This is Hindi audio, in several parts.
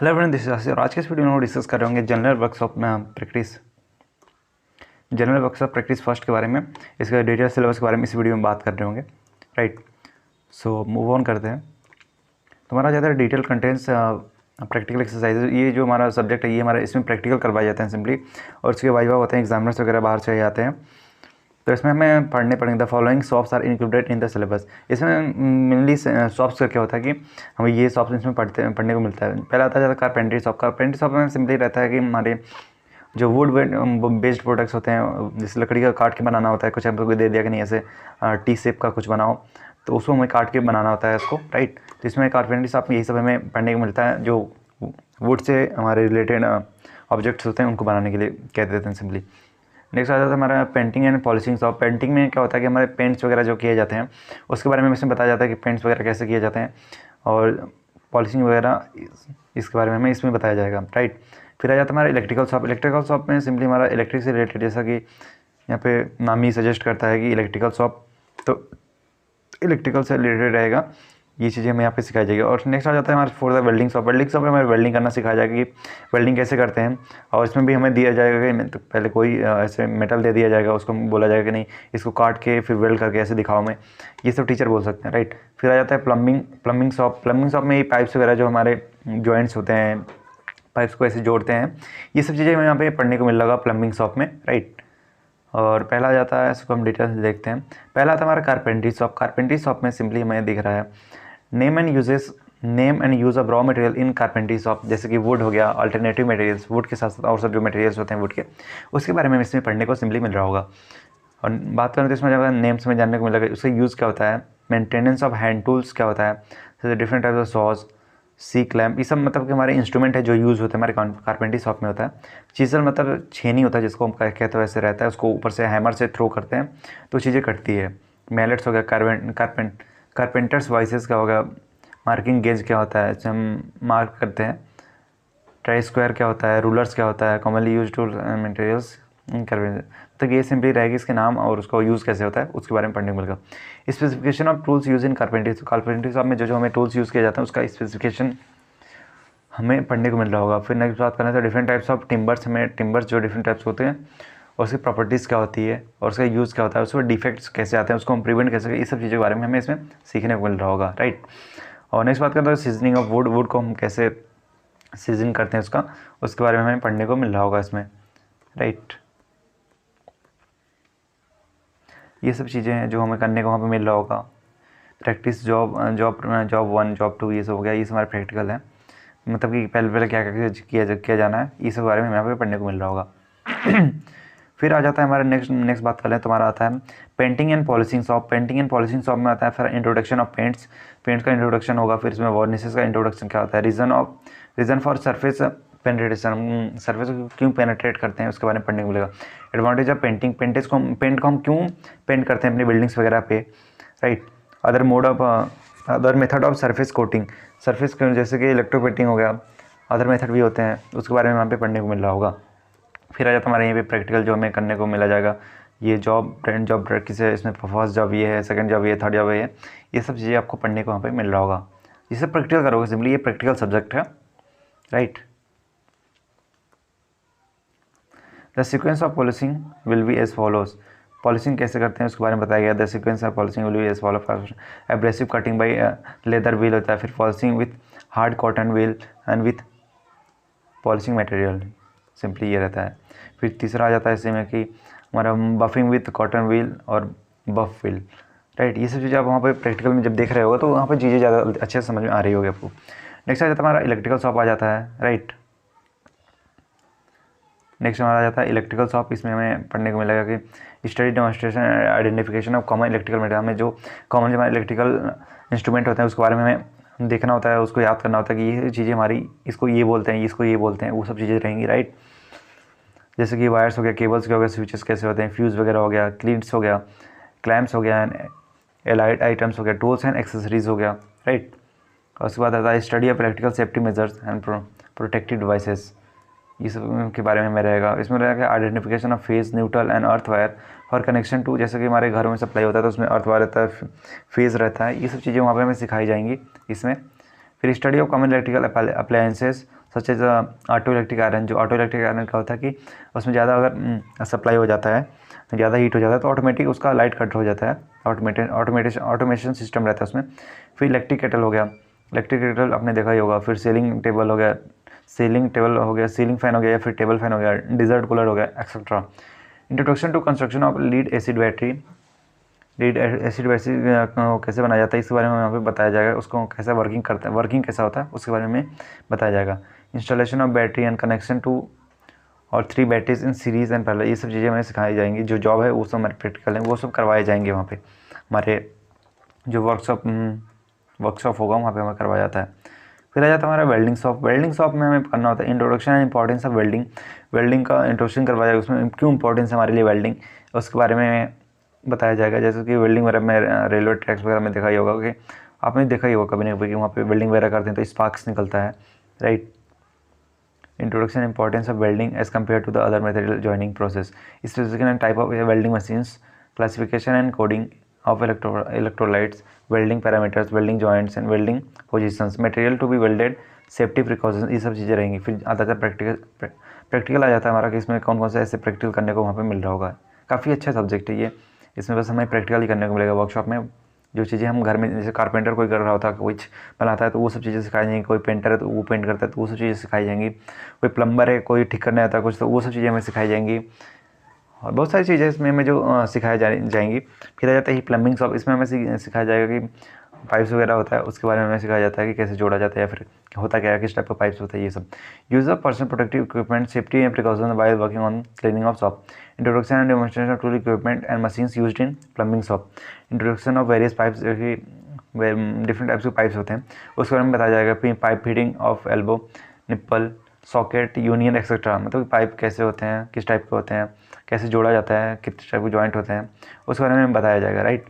Hello everyone, this is Asif और आज के इस वीडियो में हम डिस्कस कर रहे होंगे जनरल वर्कशॉप प्रैक्टिस फर्स्ट के बारे में। इसका डिटेल सिलेबस के बारे में इस वीडियो में बात कर रहे होंगे। राइट, सो मूव ऑन करते हैं। तो हमारा ज़्यादा डिटेल कंटेंट्स प्रैक्टिकल एक्सरसाइज, ये जो हमारा सब्जेक्ट है ये हमारा इसमें प्रैक्टिकल करवाए जाते हैं सिंपली, और इसके वाइवा होते हैं, एग्जामिनर्स वगैरह बाहर से आते हैं। तो इसमें हमें पढ़ने पड़ेंगे। The following shafts are included in the syllabus. इसमें मेनली सॉफ्ट्स का क्या होता है कि हमें ये सॉफ्ट इसमें पढ़ने को मिलता है। पहला आता है कारपेंट्री सॉफ्ट। कारपेंट्री सॉफ्ट में सिंपली रहता है कि हमारे जो वुड बेस्ड प्रोडक्ट्स होते हैं, जैसे लकड़ी का काट के बनाना होता है, कुछ हमको दे दिया कि नहीं ऐसे टी शेप का कुछ बनाओ, तो उसको हमें काट के बनाना होता है इसको। राइट, तो इसमें कारपेंट्री सॉफ्ट में यही सब हमें पढ़ने को मिलता है। जो वुड से हमारे रिलेटेड ऑब्जेक्ट्स होते हैं उनको बनाने के लिए कह देते हैं सिंपली। नेक्स्ट आ जाता है हमारा painting and polishing soft. Painting में क्या होता है कि हमारे पेंट्स वगैरह जो किए जाते हैं उसके बारे में इसमें बताया जाता है कि पेंट्स वगैरह कैसे किए जाते हैं, और पॉलिशिंग वगैरह इसके बारे में हमें इसमें बताया जाएगा। राइट, फिर आ जाता है हमारा इलेक्ट्रिकल शॉप। इलेक्ट्रिकल शॉप में सिंपली हमारा इलेक्ट्रिक से रिलेटेड, जैसा कि यहाँ पे नाम ही सजेस्ट करता है कि इलेक्ट्रिकल शॉप, तो इलेक्ट्रिकल से रिलेटेड रहेगा, ये चीज़ें हमें यहाँ पे सिखाई जाएगी। और नेक्स्ट आ जाता है हमारे for the welding shop. Welding shop में हमें वेल्डिंग करना सिखाया जाएगा कि वेल्डिंग कैसे करते हैं, और इसमें भी हमें दिया जाएगा कि तो पहले कोई ऐसे मेटल दे दिया जाएगा, उसको बोला जाएगा कि नहीं इसको काट के फिर वेल्ड करके ऐसे दिखाओ में, ये सब टीचर बोल सकते हैं। राइट, फिर आ जाता है प्लम्बिंग शॉप। प्लम्बिंग शॉप में ये पाइप्स वगैरह जो हमारे जॉइंट्स होते हैं, पाइप्स को ऐसे जोड़ते हैं, ये सब चीज़ें हमें यहाँ पे पढ़ने को मिल रहा प्लम्बिंग शॉप में। राइट, और पहला आ जाता है, इसको हम डिटेल्स देखते हैं। पहला आता है हमारा कारपेंट्री शॉप। कारपेंट्री शॉप में सिंपली हमें दिख रहा है name and use of raw material in carpentry shop. जैसे कि वुड हो गया, अल्टरनेटिव मटेरियल्स, वुड के साथ साथ और सब जो मटेरियल्स होते हैं वुड के, उसके बारे में इसमें पढ़ने को सिंपली मिल रहा होगा। और बात करें तो इसमें ज़्यादा नेम्स में जानने को मिलेगा, उसका यूज़ क्या होता है, मेंटेनेंस ऑफ हैंड टूल्स क्या होता है, जैसे different types of saws, C clamp, ये सब मतलब कि हमारे इंस्ट्रूमेंट है जो यूज़ होते हैं हमारे कारपेंट्री शॉप में होता है। चीज़ल मतलब छेनी होता है जिसको हम कहते हैं, वैसे रहता है, उसको ऊपर से हैमर से थ्रो करते हैं तो चीज़ें कटती है। मैलेट्स हो गया, कारपेंटर्स वाइसेस क्या होगा, मार्किंग गेज क्या होता है, हम मार्क करते हैं। ट्राई स्क्वायर क्या होता है, रूलर्स क्या होता है, कॉमनली यूज टूल मटेरियल्स तो ये सिंपली रहेगी इसके नाम और उसका यूज़ कैसे होता है उसके बारे में पढ़ने को मिलेगा। Specification of tools use in carpentry shop में जो हमें टूल्स यूज़ किए जाते हैं उसका स्पेसिफिकेशन हमें पढ़ने को मिल रहा होगा। फिर नेक्स्ट बात करें तो डिफरेंट टाइप्स ऑफ टिम्बर्स, हमें टिम्बर्स जो डिफरेंट टाइप्स होते हैं और उसकी प्रॉपर्टीज़ क्या होती है और उसका यूज़ क्या होता है, उसमें डिफेक्ट्स कैसे आते हैं, उसको हम प्रिवेंट कैसे, इस सब चीज़ों के बारे में हमें इसमें सीखने को मिल रहा होगा। राइट, और नेक्स्ट बात करते हैं सीजनिंग ऑफ वुड को हम कैसे सीजन करते हैं उसके बारे में हमें पढ़ने को मिल रहा होगा इसमें। राइट, ये सब चीज़ें हैं जो हमें करने को वहाँ पे मिल रहा होगा। प्रैक्टिस जॉब 1 जॉब 2 ये सब हो गया, ये सब हमारे प्रैक्टिकल है, मतलब कि पहले क्या किया जाना है, ये सब बारे में हमें यहाँ पे पढ़ने को मिल रहा होगा। फिर आ जाता है हमारा नेक्स्ट बात कर लें तो हमारा आता है painting and polishing shop. Painting and polishing shop में आता है फिर इंट्रोडक्शन ऑफ पेंट्स का इंट्रोडक्शन होगा। फिर इसमें वार्निशेस का इंट्रोडक्शन क्या होता है, reason for surface penetration, surface को क्यों पेनिट्रेट करते हैं उसके बारे में पढ़ने को मिलेगा। एडवांटेज ऑफ पेंटिंग, पेंट को हम क्यों पेंट करते हैं अपनी बिल्डिंग्स वगैरह पे। Right, other method of surface coating, surface जैसे कि इलेक्ट्रोपेंटिंग हो गया, अदर मेथड भी होते हैं, उसके बारे में वहाँ पे पढ़ने को मिल रहा होगा। फिर आ जाता है हमारे यहाँ पे प्रैक्टिकल जो हमें करने को मिला जाएगा, ये जॉब किसे है, इसमें फर्स्ट जॉब ये है, सेकंड जॉब ये, थर्ड जॉब ये, ये सब चीज़ें आपको पढ़ने को वहाँ पे मिल रहा होगा। ये सब प्रैक्टिकल करोगे सिंपली, ये प्रैक्टिकल सब्जेक्ट है। Right, the sequence of polishing will be as follows. Polishing कैसे करते हैं उसके बारे में बताया गया। The sequence of polishing will be as follow, abrasive cutting by leather wheel होता है, फिर polishing with hard cotton wheel and with polishing material, simply ये रहता है। फिर तीसरा आ जाता है इसमें कि हमारा बफिंग विथ कॉटन व्हील और बफ व्हील। राइट, ये सब चीज़ें आप वहाँ पे प्रैक्टिकल में जब देख रहे होगा तो वहाँ पे चीज़ें ज़्यादा अच्छे से समझ में आ रही होगी आपको। नेक्स्ट आ जाता है हमारा इलेक्ट्रिकल शॉप आ जाता है। राइट, नेक्स्ट हमारा आ जाता है इलेक्ट्रिकल शॉप। इसमें हमें पढ़ने को मिलेगा कि study demonstration identification of common electrical material, हमें जो कॉमन जो हमारे इलेक्ट्रिकल इंस्ट्रूमेंट होते हैं उसके बारे में हमें देखना होता है, उसको याद करना होता है कि ये चीज़ें हमारी इसको ये बोलते हैं, इसको ये बोलते हैं, वो सब चीज़ें रहेंगी। राइट, जैसे कि वायर्स हो गया, केबल्स के हो गया, स्विचेस कैसे होते हैं, फ्यूज़ वगैरह हो गया, क्लीट्स हो गया, क्लैम्प्स हो गया, एलाइड आइटम्स हो गया, टूल्स एंड एक्सेसरीज हो गया। राइट, और उसके बाद आता है study of practical safety measures and protective devices, ये सब के बारे में रहेगा। इसमें रहेगा identification of phase, neutral and earth wire for connection to, जैसे कि हमारे घरों में सप्लाई होता है तो उसमें अर्थ वायर रहता है, फेज रहता है, ये सब चीज़ें वहाँ पे हमें सिखाई जाएंगी इसमें। फिर study of common electrical appliances such as auto electric iron. जो ऑटो इलेक्ट्रिक आयरन का होता है कि उसमें ज़्यादा अगर सप्लाई हो जाता है, ज़्यादा हीट हो जाता है तो ऑटोमेटिक उसका लाइट कट हो जाता है, ऑटोमेशन सिस्टम रहता है उसमें। फिर इलेक्ट्रिक केटल हो गया, इलेक्ट्रिक केटल आपने देखा ही होगा। फिर सीलिंग टेबल हो गया, सीलिंग फ़ैन हो गया, या फिर टेबल फैन हो गया, डिजर्ट कूलर हो गया, etcetera. Introduction to construction of lead acid battery. Lead acid battery कैसे बनाया जाता है इसके बारे में यहाँ पे बताया जाएगा, उसको कैसे वर्किंग करता है, वर्किंग कैसा होता है उसके बारे में बताया जाएगा। Installation of battery and connection to और 3 batteries in series and parallel, ये सब चीज़ें हमें सिखाई जाएंगी। जो जॉब है वो सब हमारे प्रैक्टिकल है वो सब करवाए जाएंगे वहाँ पे, हमारे जो वर्कशॉप होगा वहाँ पे हमें करवाया जाता है। फिर आ जाता है हमारा वेल्डिंग शॉप। वेल्डिंग शॉप में हमें करना होता है introduction and importance of welding. Welding का इंट्रोडक्शन करवाया जाएगा, उसमें क्यों इंपॉर्टेंस है हमारे लिए वेल्डिंग, उसके बारे में बताया जाएगा। जैसे कि वेल्डिंग वगैरह में रेलवे ट्रैक्स वगैरह में देखा ही होगा कि आपने देखा ही होगा कभी ना कभी कि वहाँ पे वेल्डिंग वगैरह करते हैं तो स्पार्क्स निकलता है, right. Introduction importance of welding as compare to the other material joining process, specification and type of welding machines, classification and coding of electrolytes, welding parameters, welding joints and welding positions, material to be welded, safety precautions, ये सब चीज़ें रहेंगी। फिर आता था प्रैक्टिकल आ जाता है हमारा कि इसमें कौन कौन से ऐसे प्रैक्टिकल करने को वहाँ पे मिल रहा होगा। काफ़ी अच्छा सब्जेक्ट है ये, इसमें बस हमें प्रैक्टिकल ही करने को मिलेगा। वर्कशॉप में जो चीज़ें हम घर में, जैसे कारपेंटर कोई कर रहा होता है, कुछ बनाता है तो वो सब चीज़ें सिखाई जाएंगी, कोई पेंटर है तो वो पेंट करता है तो वो सब चीज़ें सिखाई जाएंगी, कोई प्लम्बर है कोई ठीक करने आता है कुछ तो वो सब चीज़ें हमें सिखाई जाएंगी, और बहुत सारी चीज़ें इसमें हमें जो सिखाई जाएंगी। फिर आ जाता है प्लम्बिंग शॉप, इसमें हमें सिखाया जाएगा कि पाइप्स वगैरह होता है उसके बारे में हमें सिखाया जाता है कि कैसे जोड़ा जाता है या फिर होता क्या है, किस टाइप का पाइप्स होता है, ये सब। Use of personal protective equipment, safety and precaution while working on cleaning of shop, introduction and demonstration of tool equipment and machines used in plumbing shop, introduction of various pipes, different types के पाइप्स होते हैं उसके बारे में बताया जाएगा। Pipe fitting of elbow, nipple, socket, union etcetera, मतलब पाइप कैसे होते हैं, किस टाइप के होते हैं, कैसे जोड़ा जाता है, किस टाइप के जॉइंट होते हैं उसके बारे में बताया जाएगा, राइट।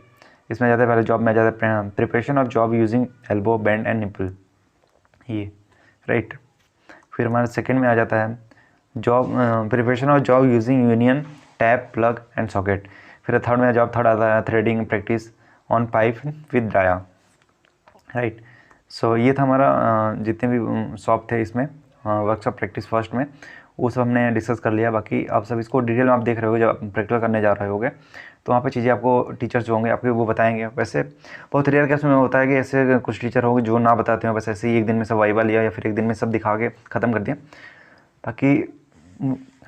इसमें जाता है पहले जॉब में जाता है preparation of job using elbow, bend and nipple, ये, राइट। फिर हमारा सेकंड में आ जाता है job preparation of job using union, tap, plug and socket. फिर थर्ड में थर्ड आता है threading practice on pipe with die, right. So ये था हमारा जितने भी शॉप थे इसमें वर्कशॉप प्रैक्टिस फर्स्ट में, वो सब हमने डिस्कस कर लिया। बाकी आप सब इसको डिटेल में आप देख रहे होगे, जब आप प्रैक्टिकल करने जा रहे होगे तो वहाँ पे चीज़ें आपको टीचर्स जो होंगे आपके वो बताएंगे। वैसे बहुत रेयर केस में होता है कि ऐसे कुछ टीचर होंगे जो ना बताते हो, बस ऐसे ही एक दिन में सब वाइवा लिया या फिर एक दिन में सब दिखा के ख़त्म कर दिया। बाकी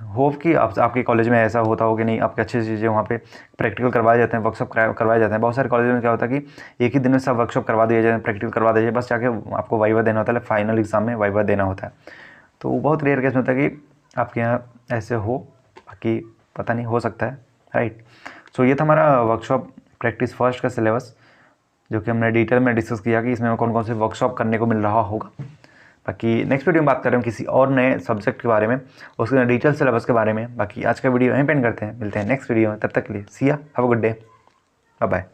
होप कि आपके कॉलेज में ऐसा होता हो कि नहीं, आपके अच्छी चीज़ें वहाँ पे प्रैक्टिकल करवाए जाते हैं, वर्कशॉप करवाए जाते हैं। बहुत सारे कॉलेज में क्या होता है कि एक ही दिन में सब वर्कशॉप करवा दिया जाए, प्रैक्टिकल करवा दिया जाए, बस जाके आपको वाइवा देना होता है, फाइनल एग्जाम में वाइवा देना होता है। तो बहुत रेयर केस में होता है कि आपके यहाँ ऐसे हो, बाकी पता नहीं, हो सकता है, राइट। सो ये था हमारा वर्कशॉप प्रैक्टिस फर्स्ट का सिलेबस, जो कि हमने डिटेल में डिस्कस किया कि इसमें कौन कौन से वर्कशॉप करने को मिल रहा होगा। बाकी नेक्स्ट वीडियो में बात कर रहे हैं किसी और नए सब्जेक्ट के बारे में, उसके डिटेल सिलेबस के बारे में। बाकी आज का वीडियो यहीं पे एंड करते हैं, मिलते हैं नेक्स्ट वीडियो में, तब तक के लिए see ya, have a good day, bye bye.